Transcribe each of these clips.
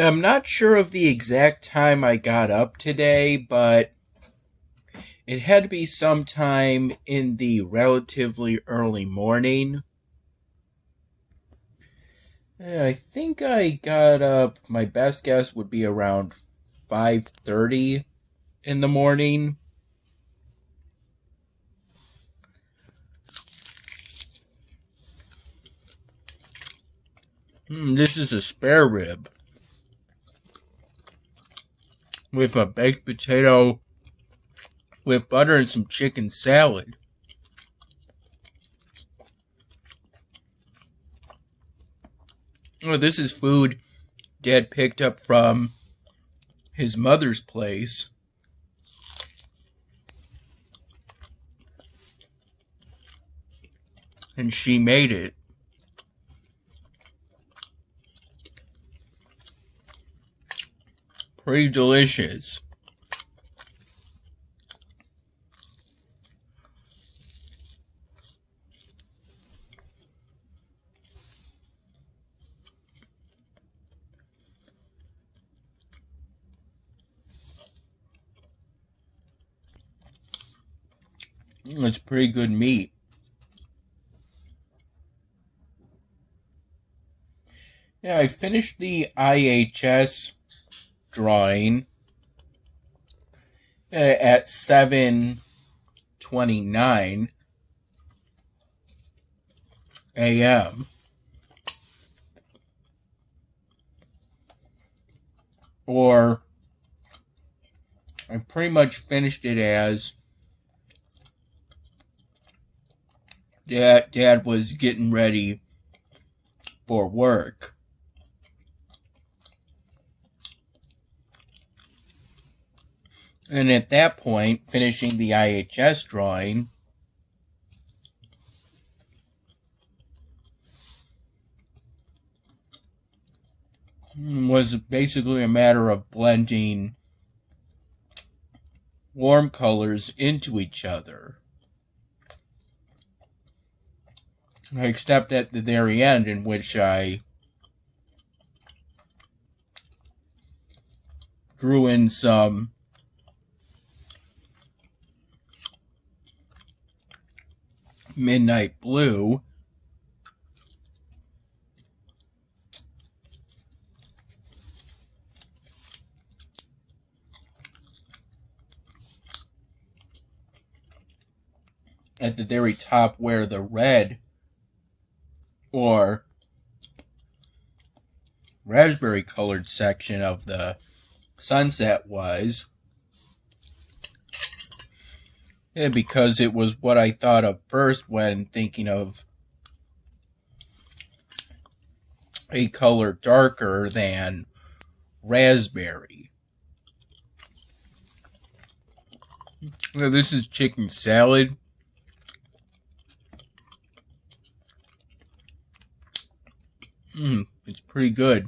I'm not sure of the exact time I got up today, but it had to be sometime in the relatively early morning. I think I got up, my best guess would be around 5:30 in the morning. This is a spare rib with a baked potato with butter and some chicken salad. Oh, this is food Dad picked up from his mother's place. And she made it. Pretty delicious. It's pretty good meat. Yeah, I finished the IHS drawing at 7:29 a.m. Or I pretty much finished it as Dad was getting ready for work. And at that point, finishing the IHS drawing was basically a matter of blending warm colors into each other. Except at the very end, in which I drew in some midnight blue. At the very top where the red or raspberry colored section of the sunset was. Because it was what I thought of first when thinking of a color darker than raspberry. Now, this is chicken salad. It's pretty good.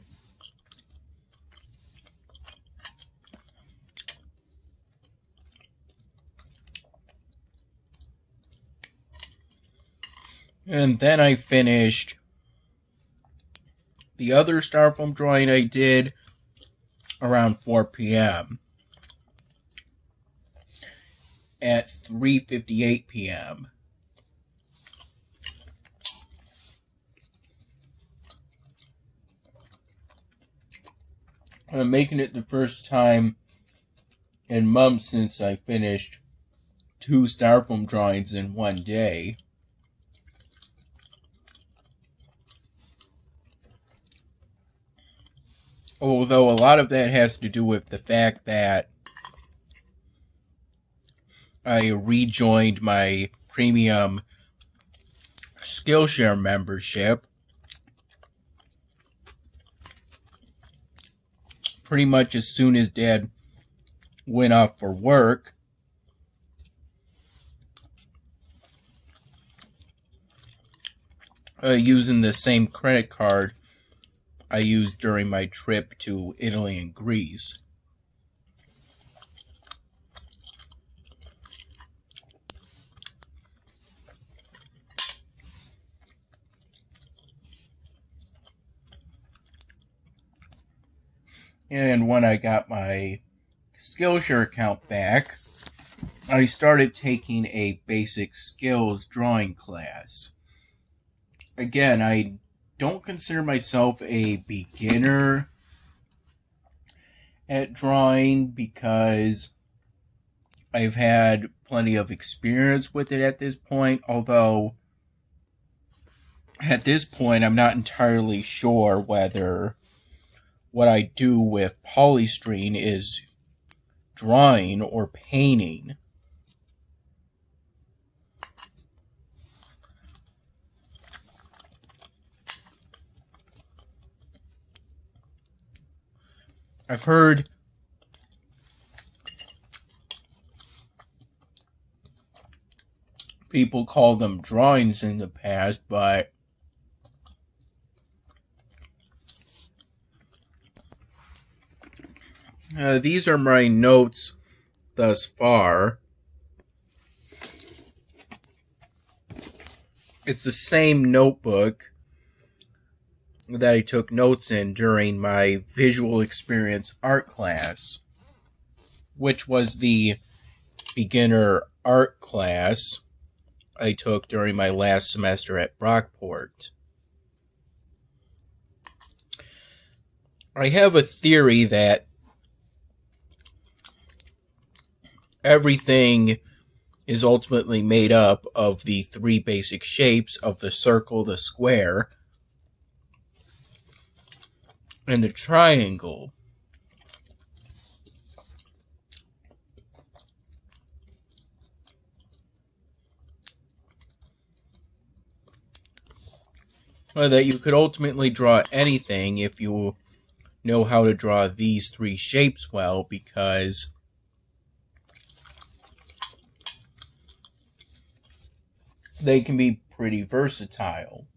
And then I finished the other styrofoam drawing I did around 4 p.m. at 3:58 p.m. I'm making it the first time in months since I finished 2 styrofoam drawings in one day. Although a lot of that has to do with the fact that I rejoined my premium Skillshare membership pretty much as soon as Dad went off for work. Using the same credit card I used during my trip to Italy and Greece. And when I got my Skillshare account back, I started taking a basic skills drawing class. Again, I don't consider myself a beginner at drawing because I've had plenty of experience with it at this point, although at this point I'm not entirely sure whether what I do with polystyrene is drawing or painting. I've heard people call them drawings in the past, but these are my notes thus far. It's the same notebook that I took notes in during my visual experience art class, which was the beginner art class I took during my last semester at Brockport. I have a theory that everything is ultimately made up of the three basic shapes of the circle, the square, and the triangle. That you could ultimately draw anything if you know how to draw these three shapes well, because they can be pretty versatile.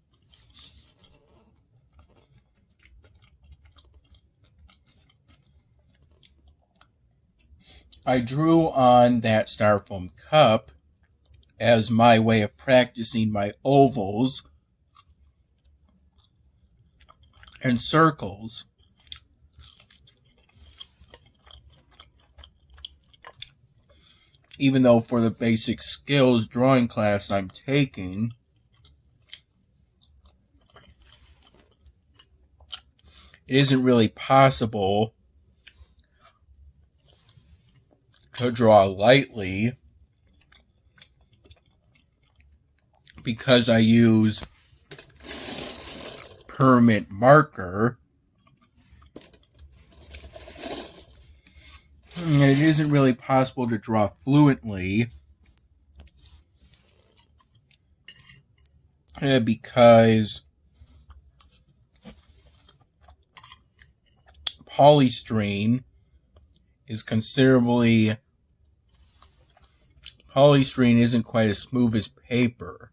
I drew on that styrofoam cup as my way of practicing my ovals and circles. Even though for the basic skills drawing class I'm taking, it isn't really possible to draw lightly because I use permanent marker, and it isn't really possible to draw fluently because polystyrene isn't quite as smooth as paper.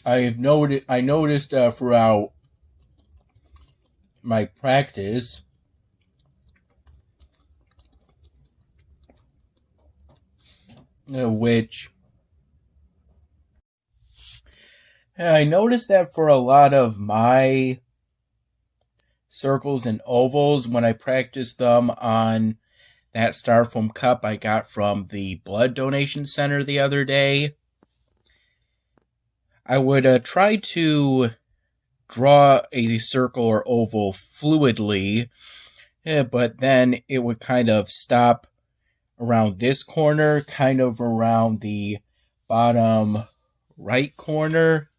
I noticed throughout my practice I noticed that for a lot of my circles and ovals, when I practiced them on that styrofoam cup I got from the blood donation center the other day, I would try to draw a circle or oval fluidly, but then it would kind of stop around this corner, kind of around the bottom right corner,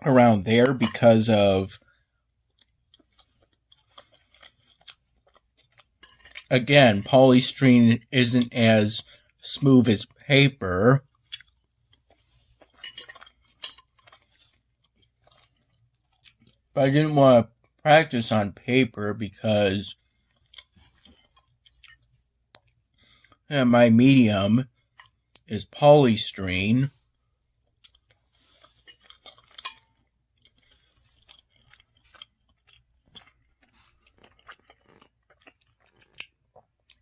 around there, because of, again, polystyrene isn't as smooth as paper. But I didn't want to practice on paper because my medium is polystyrene.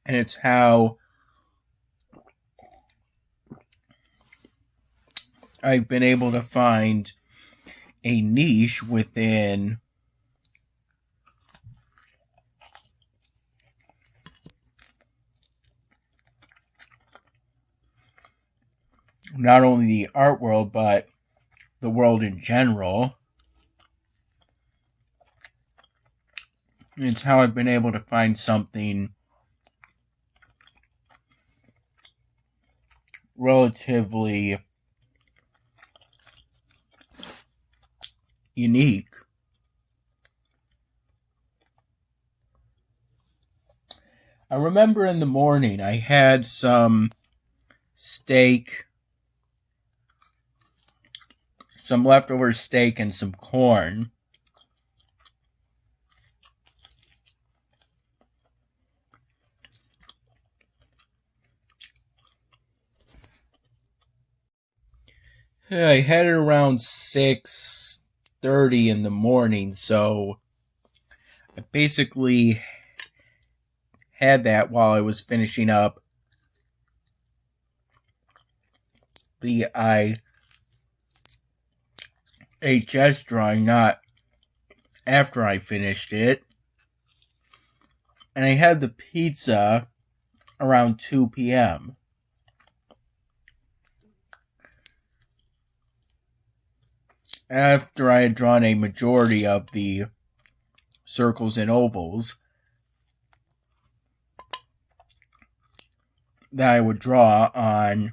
And it's how I've been able to find a niche within not only the art world, but the world in general. It's how I've been able to find something relatively unique. I remember in the morning I had some steak, some leftover steak and some corn. I had it around 6:30 in the morning, so I basically had that while I was finishing up the IHS drawing, not after I finished it. And I had the pizza around 2 p.m. after I had drawn a majority of the circles and ovals that I would draw on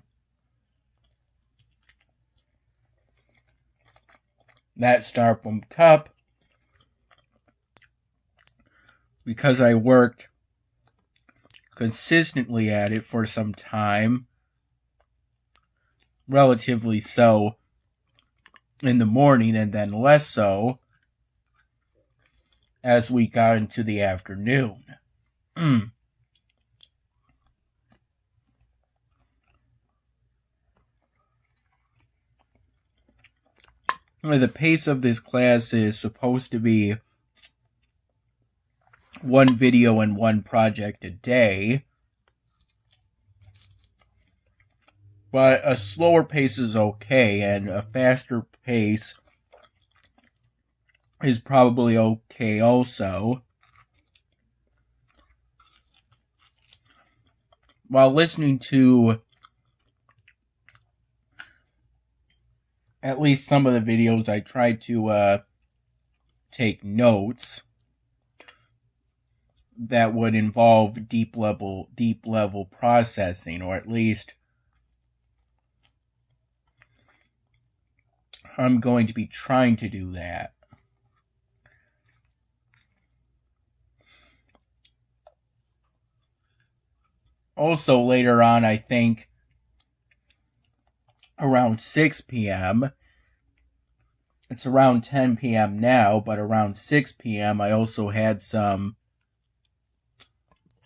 that styrofoam cup, because I worked consistently at it for some time, relatively so in the morning, and then less so as we got into the afternoon. The pace of this class is supposed to be one video and one project a day, but a slower pace is okay, and a faster pace is probably okay also. While listening to at least some of the videos, I tried to take notes that would involve deep level processing, or at least I'm going to be trying to do that. Also later on, I think around 6 p.m., it's around 10 p.m. now, but around 6 p.m. I also had some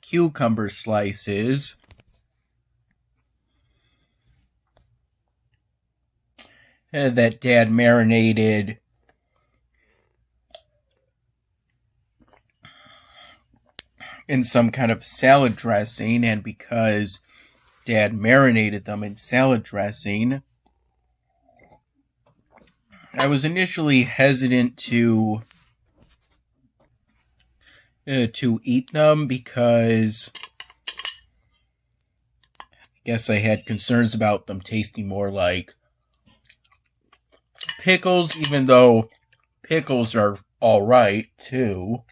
cucumber slices that Dad marinated in some kind of salad dressing, and because Dad marinated them in salad dressing, I was initially hesitant to eat them because I guess I had concerns about them tasting more like pickles, even though pickles are alright too.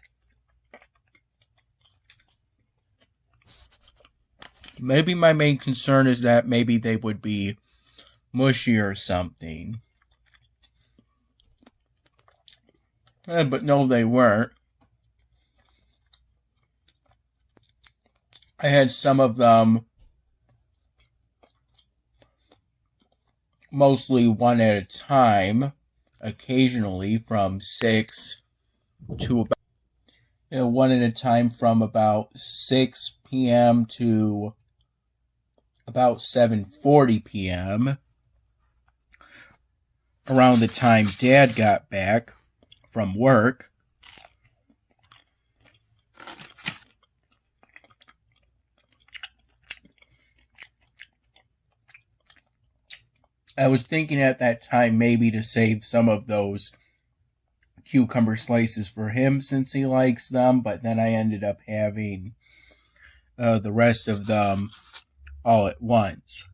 Maybe my main concern is that maybe they would be mushy or something. But no, they weren't. I had some of them mostly one at a time, occasionally from 6 to about one at a time from about 6 p.m. to about 7:40 p.m. around the time Dad got back from work. I was thinking at that time maybe to save some of those cucumber slices for him since he likes them, but then I ended up having the rest of them all at once.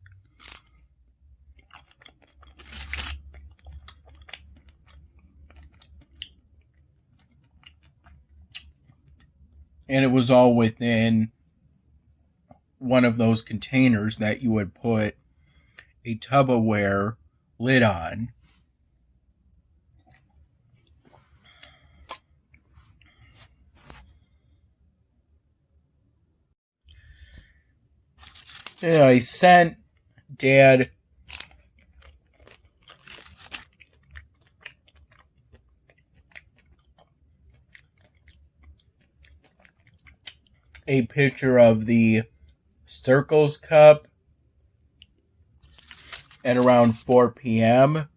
and it was all within one of those containers that you would put a Tupperware lid on. Yeah, I sent Dad a picture of the Circles Cup at around 4 p.m.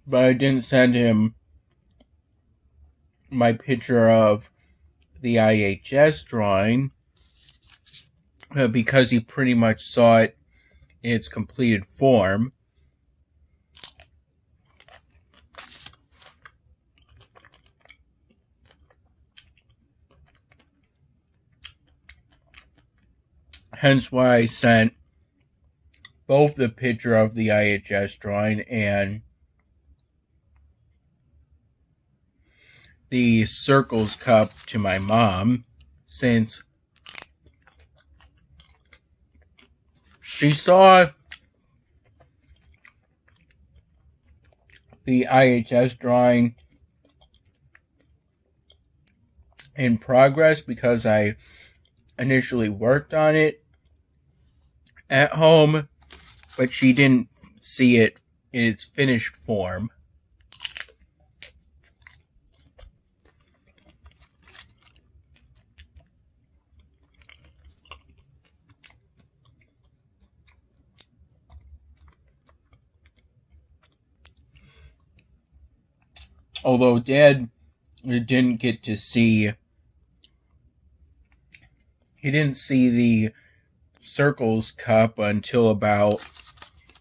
But I didn't send him my picture of the IHS drawing because he pretty much saw it in its completed form. Hence why I sent both the picture of the IHS drawing and the Circles Cup to my mom, since she saw the IHS drawing in progress because I initially worked on it at home, but she didn't see it in its finished form. Although Dad didn't get to see, he didn't see the Circles Cup until about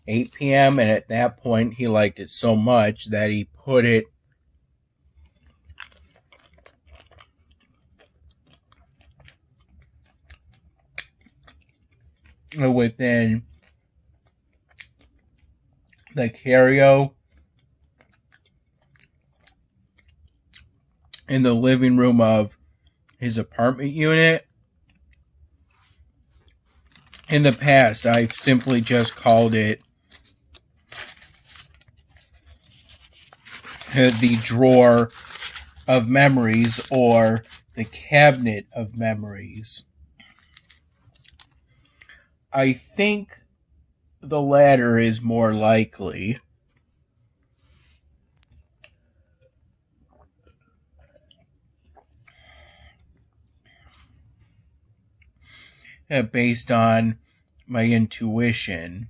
8 p.m. and at that point he liked it so much that he put it within the carryo in the living room of his apartment unit. In the past, I've simply just called it the drawer of memories or the cabinet of memories. I think the latter is more likely. Based on my intuition.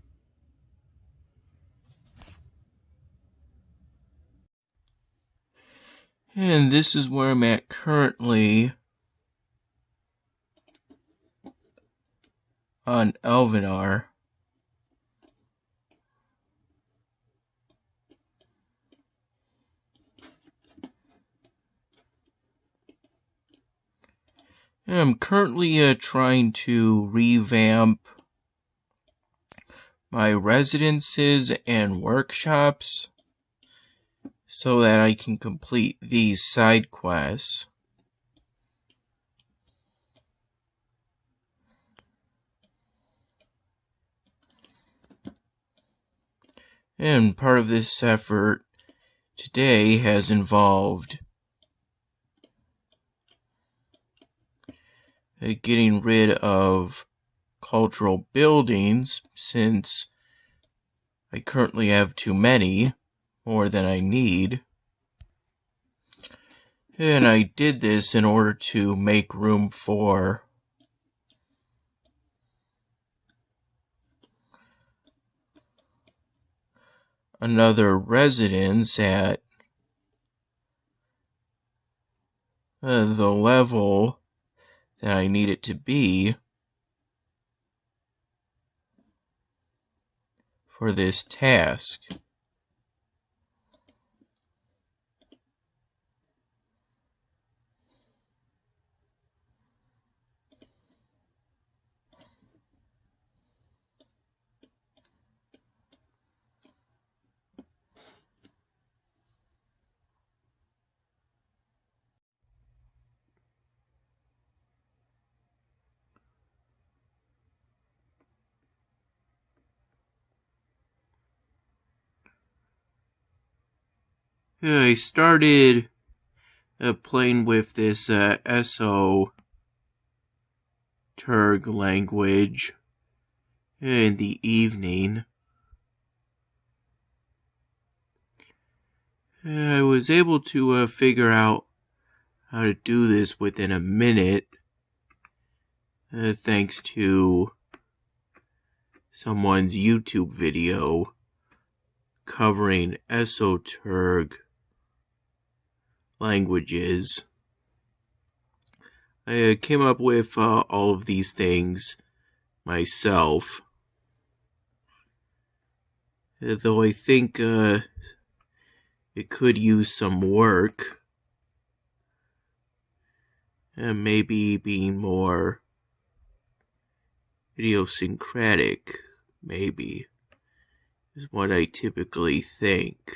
And this is where I'm at currently on Elvinar. I'm currently trying to revamp my residences and workshops so that I can complete these side quests. And part of this effort today has involved getting rid of cultural buildings, since I currently have too many, more than I need. And I did this in order to make room for another residence at the level that I need it to be for this task. I started playing with this SO Turg language in the evening. I was able to figure out how to do this within a minute, thanks to someone's YouTube video covering esoterg languages. I came up with all of these things myself, though I think it could use some work, and maybe being more idiosyncratic, maybe, is what I typically think.